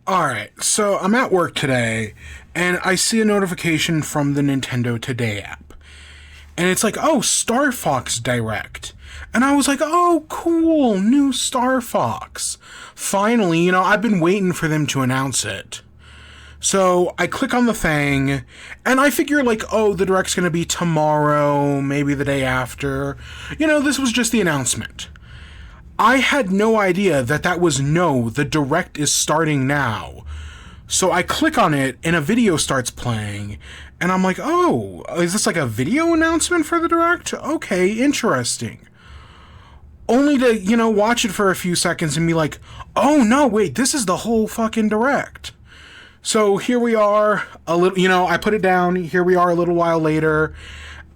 Alright, so I'm at work today, and I see a notification from the Nintendo Today app. And it's like, oh, Star Fox Direct. And I was like, oh, cool, new Star Fox. Finally, I've been waiting for them to announce it. So I click on the thing, and I figure, oh, the Direct's gonna be tomorrow, maybe the day after. This was just the announcement. I had no idea that was the Direct is starting now. So I click on it, and a video starts playing, and I'm like, oh, is this like a video announcement for the Direct? Okay, interesting. Only to, watch it for a few seconds and be like, oh no, wait, this is the whole fucking Direct. So here we are, I put it down, here we are a little while later,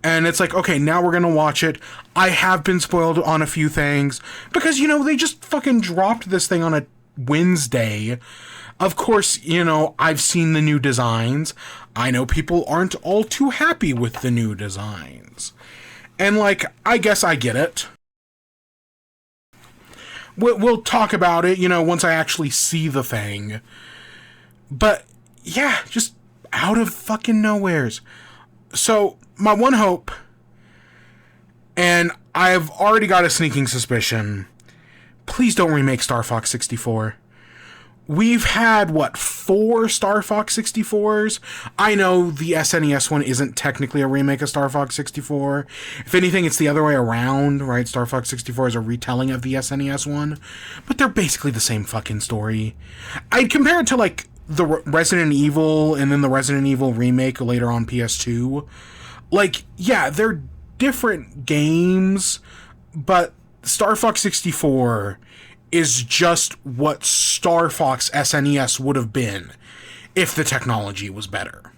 and it's like, okay, now we're gonna watch it. I have been spoiled on a few things, because, they just fucking dropped this thing on a Wednesday. Of course, I've seen the new designs. I know people aren't all too happy with the new designs. And, I guess I get it. We'll talk about it, once I actually see the thing. But, yeah, just out of fucking nowheres. So, my one hope, and I've already got a sneaking suspicion, please don't remake Star Fox 64. We've had, 4 Star Fox 64s? I know the SNES one isn't technically a remake of Star Fox 64. If anything, it's the other way around, right? Star Fox 64 is a retelling of the SNES one. But they're basically the same fucking story. I'd compare it to, the Resident Evil and then the Resident Evil remake later on PS2. Yeah, they're different games, but Star Fox 64 is just what Star Fox SNES would have been if the technology was better.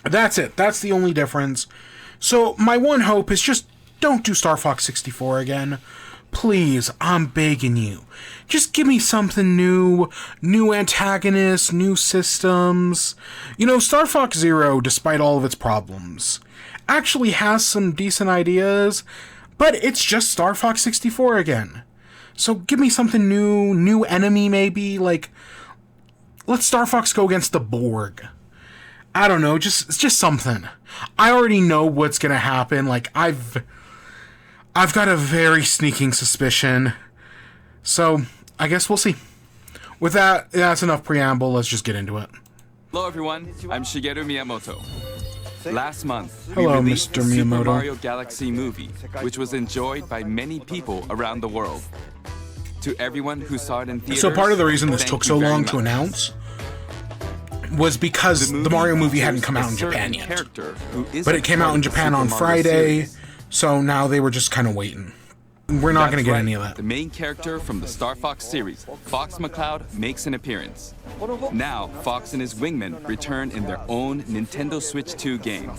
That's it. That's the only difference. So my one hope is just don't do Star Fox 64 again. Please, I'm begging you. Just give me something new antagonists, new systems. Star Fox Zero, despite all of its problems, actually has some decent ideas, but it's just Star Fox 64 again. So give me something new enemy maybe, let Star Fox go against the Borg. I don't know, just something. I already know what's gonna happen, I've got a very sneaking suspicion. So, I guess we'll see. With that's enough preamble, let's just get into it. Hello everyone, I'm Shigeru Miyamoto. Last month, we Hello, released Mr. the Super Miyamoto. Mario Galaxy movie, which was enjoyed by many people around the world. To everyone who saw it in theaters, So part of the reason this thank took you so very long much. to announce was because the Mario movie hadn't come out in Japan yet. But it came out in Japan on Friday, so now they were just kind of waiting. We're not going to get any of that. The main character from the Star Fox series, Fox McCloud, makes an appearance. Now, Fox and his wingmen return in their own Nintendo Switch 2 game.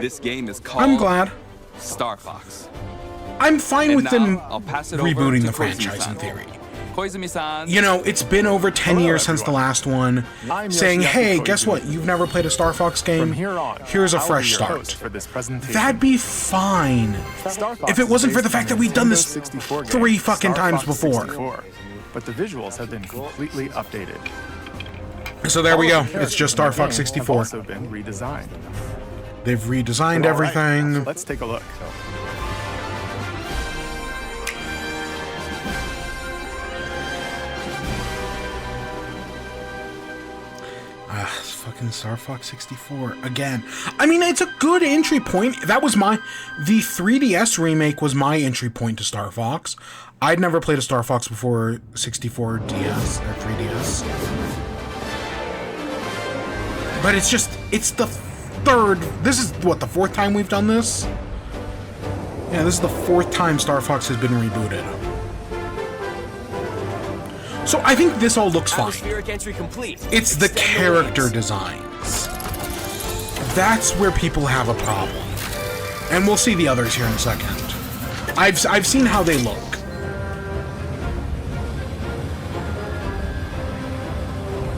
This game is called I'm glad. Star Fox. I'm fine And with them now, I'll pass it over rebooting to the franchise in Koizumi-san. theory. Koizumi-san. It's been over 10 years since the last one, saying, hey, guess what? You've never played a Star Fox game? Here's a fresh start. That'd be fine. If it wasn't for the fact that we've done this 3 fucking times before. But the visuals have been completely updated. So there we go. It's just Star Fox 64. Also been redesigned. They've redesigned All right, everything. let's take a look. Fucking Star Fox 64 again. I mean, it's a good entry point. The 3DS remake was my entry point to Star Fox. I'd never played a Star Fox before 64 DS or 3DS. But it's the third, this is what, the 4th time we've done this? Yeah, this is the 4th time Star Fox has been rebooted. So I think this all looks fine. Entry complete. It's the character designs. That's where people have a problem. And we'll see the others here in a second. I've seen how they look.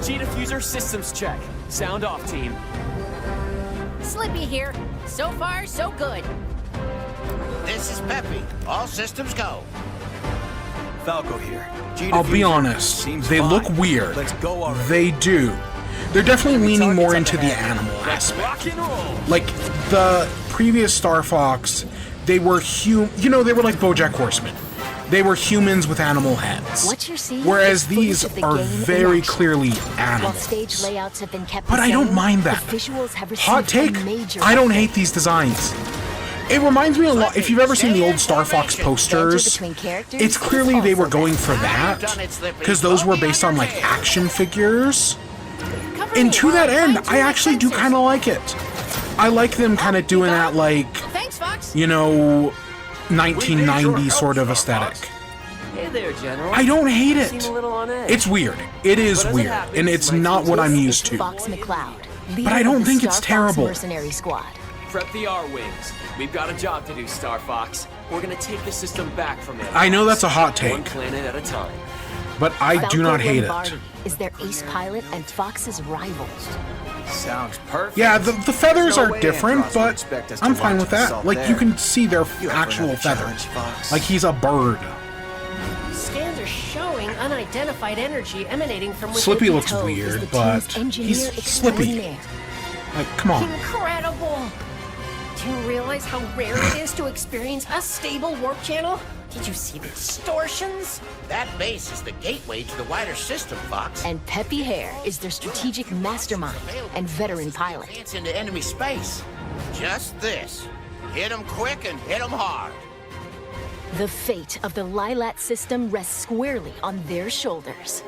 G-Diffuser systems check. Sound off, team. Slippy here. So far, so good. This is Peppy. All systems go. Falco here. I'll be honest, they look weird. Let's go already. They do. They're definitely leaning more into the animal aspect. Like, the previous Star Fox, they were they were like BoJack Horseman. They were humans with animal heads. What you're seeing Whereas is these footage of the are game in very action. clearly While animals. stage layouts have been kept But the I don't same, mind that. the visuals have Hot received take, a major I don't update. hate these designs. It reminds me a lot, if you've ever seen the old Star Fox posters, between characters it's clearly they also were going for that, because those were based on like action figures. And to that end, I actually do kind of like it. I like them kind of doing that, like, Thanks, Fox. 1990 sort of aesthetic. Hey there, General. I don't hate Seem it. a little on edge. It's weird. It is But as it weird, happens, and it's my not team's what I'm list used to. Fox McCloud, But I don't think it's Star Fox terrible. Mercenary Squad. Prep the R-Wings. We've got a job to do, Star Fox. We're gonna take the system back from it. I know that's a hot One take, planet at a time. but I do Falco not hate Lombardi it. is their ace pilot and Fox's rival. Sounds perfect. Yeah, the feathers There's no are way different, Andros would but expect us to I'm fine launch with an that. assault Like, there. you can see their You up for actual another challenge, feathers. Fox? Like, he's a bird. Scans are showing unidentified energy emanating from within. Slippy looks Toad is weird, the but team's engineer he's Slippy. extraordinaire. Like, come on. Incredible! Do you realize how rare it is to experience a stable warp channel? Did you see the distortions? That base is the gateway to the wider system, Fox. And Peppy Hare is their strategic mastermind and veteran pilot. It's into enemy space. Just this. Hit 'em quick and hit 'em hard. The fate of the Lilat system rests squarely on their shoulders.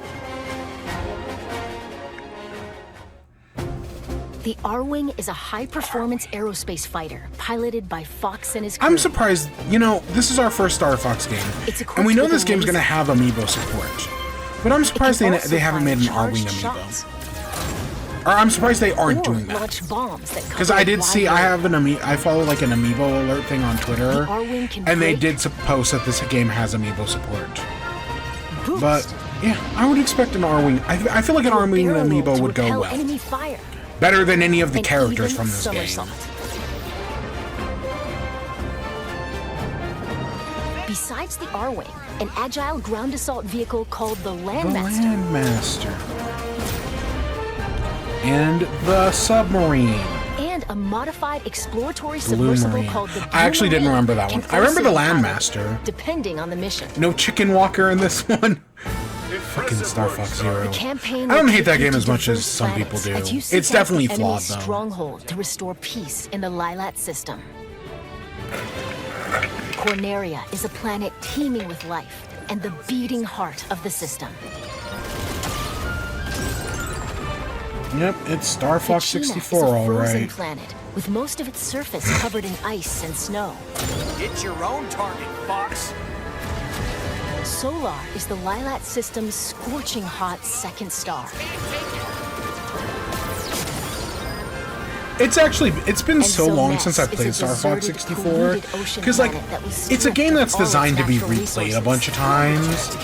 The R-Wing is a high-performance aerospace fighter piloted by Fox and his crew. I'm surprised, this is our first Star Fox game, It's equipped and we know with this game's amazing- gonna have amiibo support. But I'm It surprised can they also haven't fire made an R-Wing charged amiibo. shots Or I'm surprised they aren't or doing that. launch bombs that Because cover I a did see, wide I area. have I follow like an amiibo alert thing on Twitter, The R-Wing can and they break, did post that this game has amiibo support. boost, But yeah, I would expect an R-Wing. I feel like an R-Wing barrel roll amiibo to would go repel well. enemy fire, Better than any of the and characters even from this game. somersault. Besides the R-Wing, an agile ground assault vehicle called the The Landmaster Landmaster. And the submarine. and a modified exploratory Blue submersible Marine. called the I actually didn't Blue remember Marine that one. can I remember the also be Landmaster. piloted, depending on the mission. No Chicken Walker in this one. Fucking Star Fox Zero. The campaign I don't will hate that take you game to as much as diverse some people planets do. as you seek It's out the definitely flawed, enemy's though. stronghold to restore peace in the Lilat system. Corneria is a planet teeming with life and the beating heart of the system. Yep, it's Star Fox Kachina 64, is a all frozen right. planet with most of its surface covered in ice and snow. It's your own target, Fox. Solar is the Lilat system's scorching hot second star. It's been And so long Zoness since I've is played a Star Fox deserted, 64. polluted ocean Because, like, planet that was it's a stripped game of that's all its designed to be natural replayed a resources. bunch of times.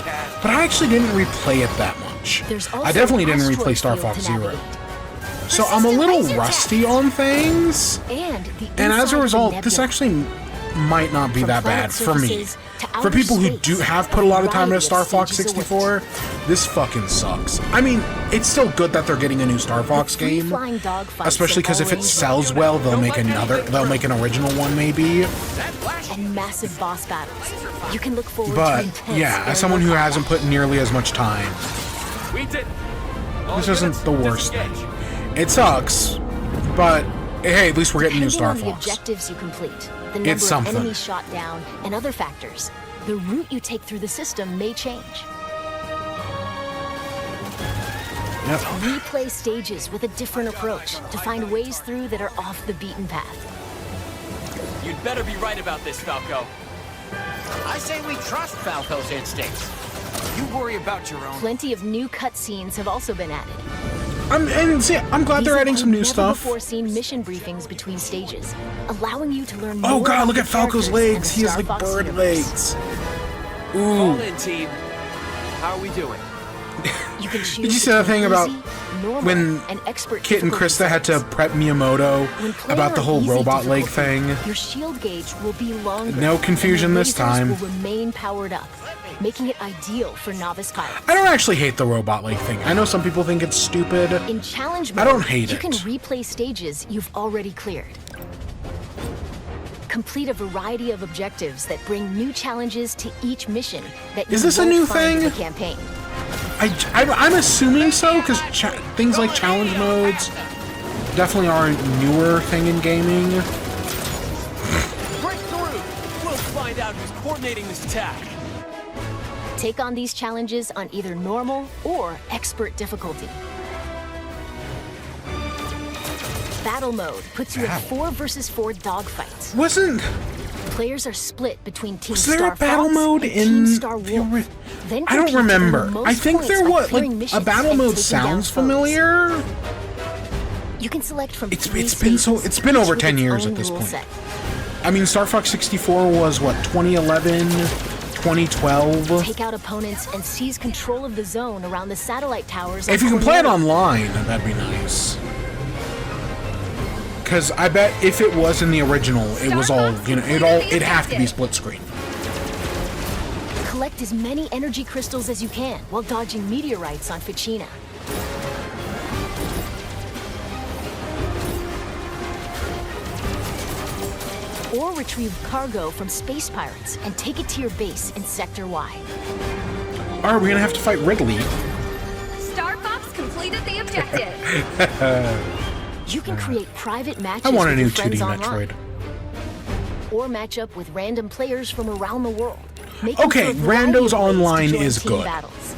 But I actually didn't replay it that much. There's also I definitely an didn't replay asteroid Star field Fox to Zero. navigate. So I'm a little rusty on things. And the And as a inside of the result, this nebula. actually might not be From that planet bad for me. surfaces to For outer people who space, do have put a lot of time into variety Star of Fox stages 64, this fucking sucks. I mean, it's still good that they're getting a new Star Fox The free game. flying dogfights Especially in because if it all sells well, they'll make an original one maybe. and massive boss battles. You can look forward to But intense yeah, as someone who aerial hasn't combat. put nearly as much time, We did. this isn't the worst thing. It sucks, but hey, at least we're getting new Depending Star on the Fox. objectives you complete, the number It's of something. enemies shot down, and other factors, the route you take through the system may change. Yep. Replay stages with a different approach to find ways through that are off the beaten path. You'd better be right about this, Falco. I say we trust Falco's instincts. You worry about your own. Plenty of new cutscenes have also been added. I'm glad they're These adding some new include stuff. never-before-seen mission briefings between stages, allowing you to learn Oh more god, about look the at Falco's characters legs. and He the has Star like Fox bird universe. legs. Call Ooh. in, team. How are we doing? You can choose Did you see that between thing about easy, normal, when and expert Kit and difficulty Krista had to settings? prep Miyamoto When playing about the on whole easy robot leg difficulty, thing? Your shield gauge will be longer. No confusion and your this lasers time. will remain powered up. making it ideal for novice pilots. I don't actually hate the robot leg thing. I know some people think it's stupid. In challenge I mode, don't hate you it. can replay stages you've already cleared. Complete a variety of objectives that bring new challenges to each mission that Is you this a won't new find in thing? the campaign. I'm assuming so, because things like challenge modes definitely are a newer thing in gaming. Break through! We'll find out who's coordinating this attack. Take on these challenges on either normal or expert difficulty. Battle mode puts you in 4 versus 4 dogfights. Wasn't Players are split between Team was there Star a battle Fox mode and in Team Star the Wolf. Then I don't compete to earn remember. the most I think points there by was clearing like a missions battle and mode taking down sounds foes. familiar. You can select from It's 3 been so stages, it's been each over with 10 its years own at this rule point. set. I mean, Star Fox 64 was what 2011, 2012. Take out opponents and seize control of the zone around the satellite towers. If on you can play it Cornelia. online, that'd be nice. Because I bet if it was in the original, it was all, you know, it'd have to be split screen. Collect as many energy crystals as you can while dodging meteorites on Ficina. Or retrieve cargo from space pirates and take it to your base in Sector Y. Are we gonna have to fight Ridley? Star Fox completed the objective. You can create private matches I want a with new your 2D friends online, Metroid. or match up with random players from around the world. making Okay, for a variety Rando's of ways to Online join is team good. battles.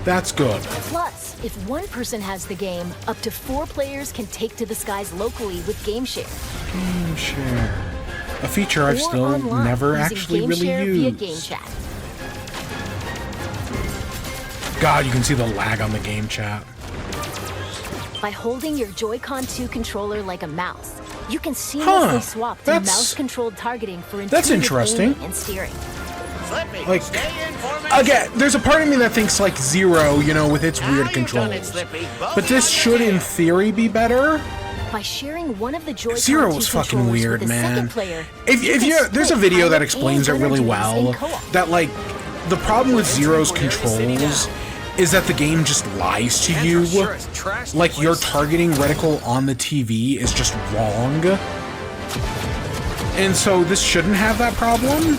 That's good. Plus, if one person has the game, up to 4 players can take to the skies locally with GameShare. GameShare. A feature I've Or still online never using actually really GameShare via used. GameChat. God, you can see the lag on the game chat. By holding your Joy-Con 2 controller like a mouse, you can seamlessly swap to that's- mouse-controlled targeting for that's intuitive interesting. aiming and steering. Slippy, Like, stay in formation. Again, there's a part of me that thinks like Zero, you know, with its Now weird you've done controls. it, Slippy. But Bogey this on should, your in tail. theory, be better. By sharing one of the Joy-Con Zero 2 was fucking controllers weird, with a man. second player, If can you, there's a split video that pilot explains it and really energies in well. co-op. That like, the problem with Zero's controls is that the game just lies to you. Like your targeting reticle on the TV is just wrong. And so this shouldn't have that problem.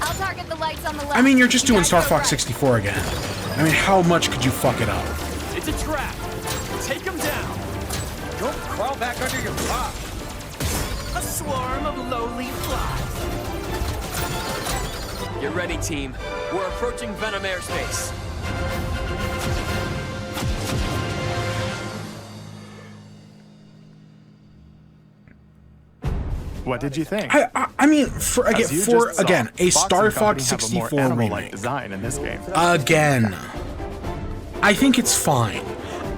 I'll target the lights on the left. I mean, you're just You doing guys Star go Fox right. 64 again. I mean, how much could you fuck it up? It's a trap. Take him down. Don't crawl back under your rock. A swarm of lowly flies. Get ready, team. We're approaching Venom airspace. What did you think? I mean, for again, As you just saw, a Fox Star and company Fox have a 64 more animal-like remake. design in this game. Again, I think it's fine.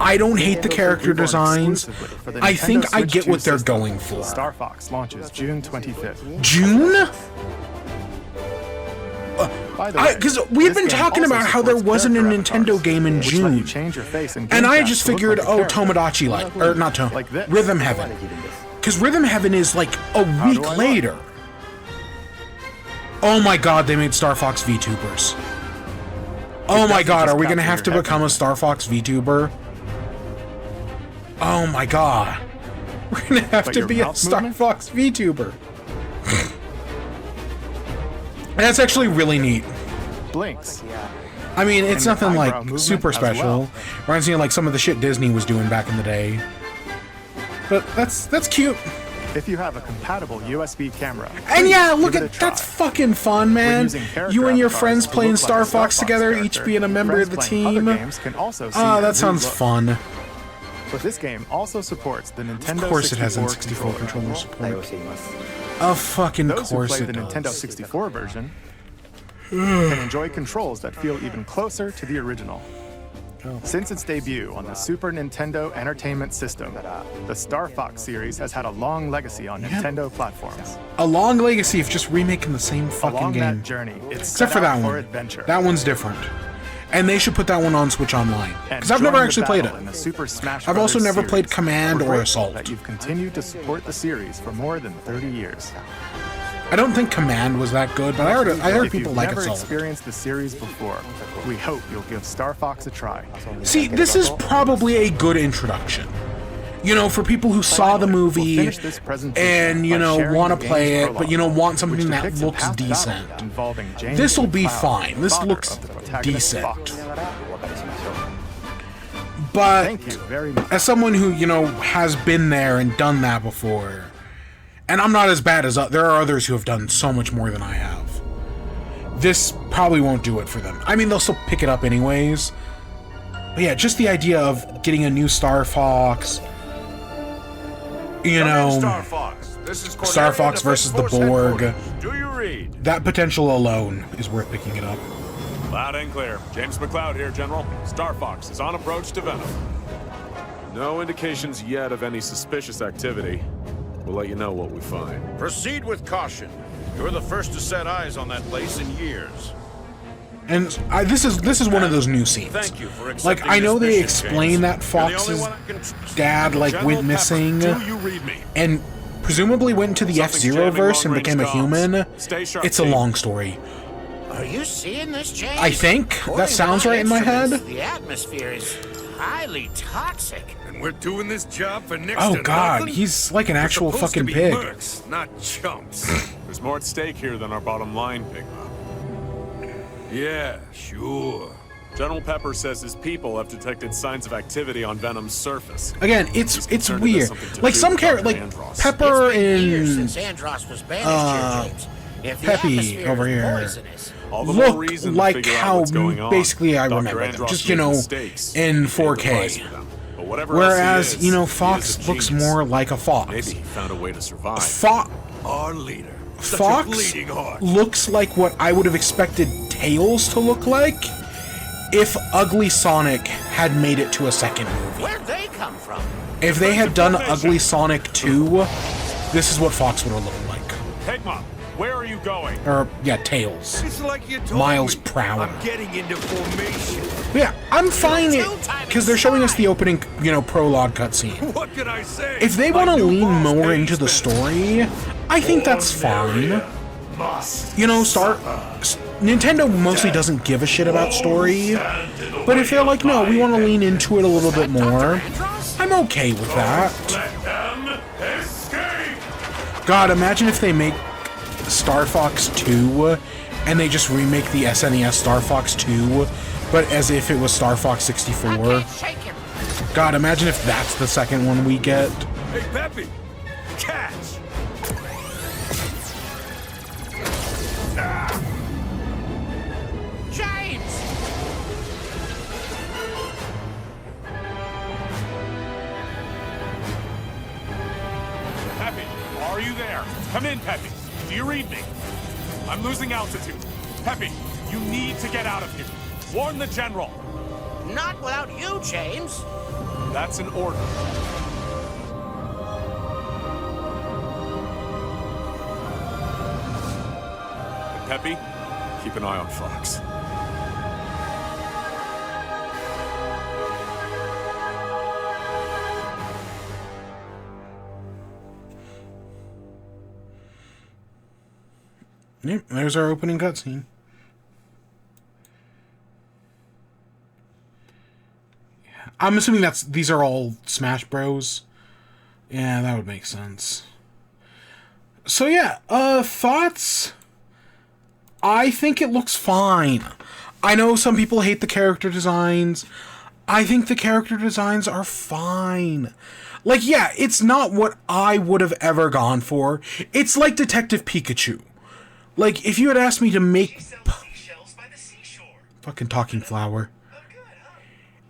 I don't hate the character Reborn designs. exclusively for the I Nintendo think I Switch get 2 what they're system. going for. Star Fox launches June 25th. June? By the way, Because we had this been game talking also about how there supports wasn't a character Nintendo avatars, game in which let you June. change your face in And I game just chat to look figured, like a oh, character. Tomodachi Life. Or not Tom. Like this. Rhythm Heaven. Because Rhythm Heaven is like a do week I look? later. Oh my god, they made Star Fox VTubers. Oh my doesn't god, just are we gonna capture have to your head. become a Star Fox VTuber? Oh my god. We're gonna have But to your be a mouth Star movement? Fox VTuber. That's actually really neat. Blinks. I mean, it's And nothing eyebrow like movement super as special. well. Reminds me of like some of the shit Disney was doing back in the day. But that's cute. If you have a compatible USB camera. And please yeah, give look it a at try. that's fucking fun, man. using character You and your avatars friends to playing look like Star a Fox together, character. each being a member of the Friends playing team. other games can also see Oh, your that sounds new look. fun. But this game also supports the Nintendo Of course it has 64 N64 controller controller. support. Of fucking Those who course play it the Nintendo does. 64 version can enjoy controls that feel even closer to the original. Oh. Since its debut on the Super Nintendo Entertainment System, the Star Fox series has had a long legacy on Nintendo platforms. A long legacy of just remaking the same fucking Along game. that journey, it's Except set for out that for one. adventure. That one's different. And they should put that one on Switch Online. And Because I've never join the actually played battle it. in the Super Smash I've also Brothers never played series. Command We're or grateful Assault. That you've continued to support the series for more than 30 years. I don't think Command was that good, but I heard people like it If you've never solid. experienced the series before, we hope you'll give Star Fox a try. See, this is probably a good introduction. You know, for people who saw the movie finish this presentation and, you by know, sharing want the to play game's it, but, you know, prologue, want something which that depicts a looks past battle decent. involving James This'll be McCloud, fine. This father looks of the protagonist decent. Fox. But Thank you very much. as someone who, you know, has been there and done that before, and I'm not as bad as there are others who have done so much more than I have, this probably won't do it for them. I mean, they'll still pick it up anyways. But yeah, just the idea of getting a new Star Fox, you know, Star Fox. This is Star Fox versus the Borg. Do you read? That potential alone is worth picking it up. Loud and clear. James McCloud here, General. Star Fox is on approach to Venom. No indications yet of any suspicious activity. We'll let you know what we find. Proceed with caution. You're the first to set eyes on that place in years. And this is one of those new scenes. Thank you for Like, accepting I know this they mission, explain James. that You're the Fox's only one I can trust. dad like General went Pepper, missing do you read me? and presumably went into the Something's F-Zero jamming verse and long-range became a comms. human. Stay sharp, It's a team. long story. Are you seeing this, James? I think According that to sounds right in my instruments, head. The atmosphere is highly toxic. And we're doing this job for next Oh to god, nothing? he's like an We're actual supposed to fucking be pig. mercs, not chumps. There's more at stake here than our bottom line, Pigma. Yeah, sure. General Pepper says his people have detected signs of activity on Venom's surface. Again, it's concerned it has weird. something to Like do some with character, Dr. like Andros. Pepper It's been years and since Andros was banished here, James. If the Peppy atmosphere over is here poisonous, All the more look reason to like figure out how what's going on. basically I Dr. remember them, Andros just you made know, mistakes. in He paid the price 4K. for them. But whatever else he Whereas is, you know, he is Fox a looks genius. more like a fox. Maybe he found a way to survive. Our leader. Such a Fox bleeding heart. looks like what I would have expected Tails to look like if Ugly Sonic had made it to a second movie. where'd they come from? If they had done Ugly Sonic 2, this is what Fox would have looked like. Pigma, where are you going? Or, yeah, Tails. It's like you told Miles me. Prower. I'm getting into formation. But yeah, I'm fine because they're showing us the opening, you know, prologue cutscene. What can I say? If they want My to new lean boss more pays into the best. story, I think that's fine. You know, Nintendo mostly doesn't give a shit about story, but if they're like, no, we want to lean into it a little bit more, I'm okay with that. God, imagine if they make Star Fox 2 and they just remake the SNES Star Fox 2, but as if it was Star Fox 64. Shake him. God, imagine if that's the second one we get. Hey, Peppy. Catch. James! Peppy, are you there? Come in, Peppy. Do you read me? I'm losing altitude. Peppy, you need to get out of here. Warn the General. Not without you, James. That's an order. And Peppy, keep an eye on Fox. Yep, there's our opening cutscene. I'm assuming these are all Smash Bros. Yeah, that would make sense. So yeah, thoughts? I think it looks fine. I know some people hate the character designs. I think the character designs are fine. Like, yeah, it's not what I would have ever gone for. It's like Detective Pikachu. Like, if you had asked me to make... Fucking talking flower.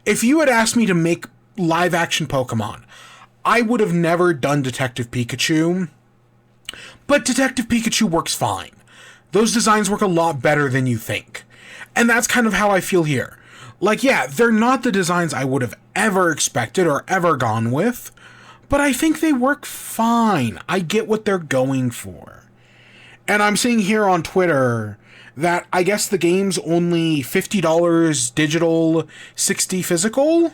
If you had asked me to make live-action Pokemon, I would have never done Detective Pikachu. But Detective Pikachu works fine. Those designs work a lot better than you think. And that's kind of how I feel here. Like, yeah, they're not the designs I would have ever expected or ever gone with, but I think they work fine. I get what they're going for. And I'm seeing here on Twitter that I guess the game's only $50 digital, $60 physical.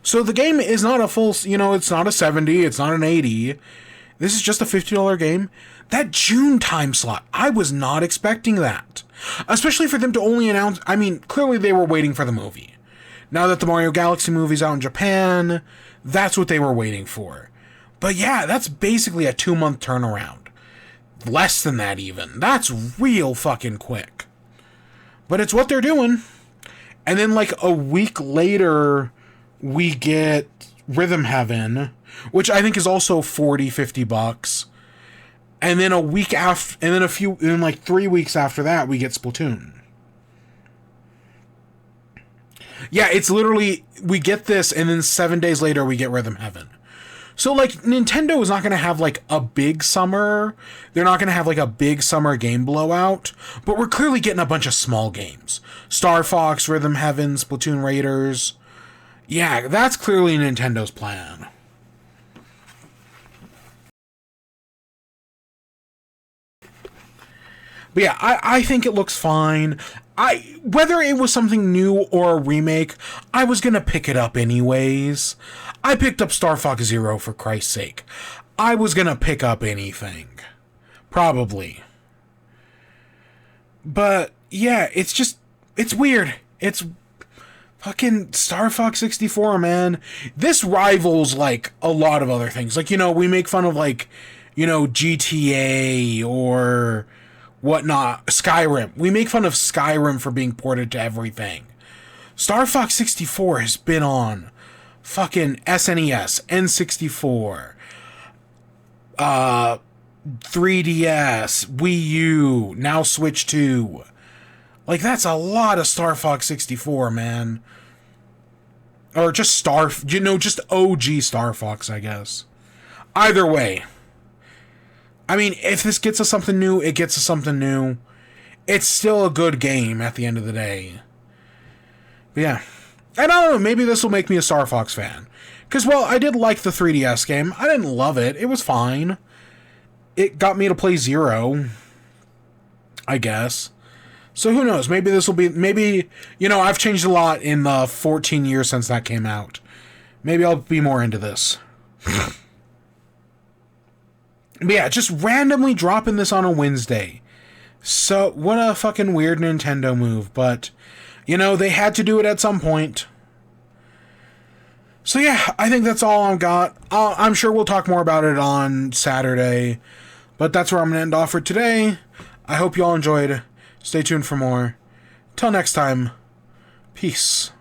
So the game is not a full, you know, it's not a 70, it's not an 80. This is just a $50 game. That June time slot, I was not expecting that. Especially for them to only announce... I mean, clearly they were waiting for the movie. Now that the Mario Galaxy movie's out in Japan, that's what they were waiting for. But yeah, that's basically a 2-month turnaround. Less than that even. That's real fucking quick. But it's what they're doing. And then like a week later, we get Rhythm Heaven, which I think is also $40-50. And then a week after, and then like 3 weeks after that, we get Splatoon. Yeah, it's literally, we get this, and then 7 days later, we get Rhythm Heaven. So, like, Nintendo is not going to have, like, a big summer. They're not going to have, like, a big summer game blowout. But we're clearly getting a bunch of small games. Star Fox, Rhythm Heaven, Splatoon Raiders. Yeah, that's clearly Nintendo's plan. But yeah, I think it looks fine. Whether it was something new or a remake, I was gonna pick it up anyways. I picked up Star Fox Zero for Christ's sake. I was gonna pick up anything. Probably. But yeah, it's weird. It's fucking Star Fox 64, man. This rivals like a lot of other things. Like, you know, we make fun of like, you know, GTA or whatnot, Skyrim. We make fun of Skyrim for being ported to everything. Star Fox 64 has been on fucking SNES, N64, 3DS, Wii U, now Switch 2. Like, that's a lot of Star Fox 64, man. Or just just OG Star Fox, I guess. Either way. I mean, if this gets us something new, it gets us something new. It's still a good game at the end of the day. But yeah. And I don't know, maybe this will make me a Star Fox fan. Because, well, I did like the 3DS game. I didn't love it. It was fine. It got me to play Zero, I guess. So who knows? Maybe this will be... Maybe, you know, I've changed a lot in the 14 years since that came out. Maybe I'll be more into this. But yeah, just randomly dropping this on a Wednesday. So, what a fucking weird Nintendo move. But, you know, they had to do it at some point. So yeah, I think that's all I've got. I'm sure we'll talk more about it on Saturday. But that's where I'm going to end off for today. I hope you all enjoyed. Stay tuned for more. Till next time, peace.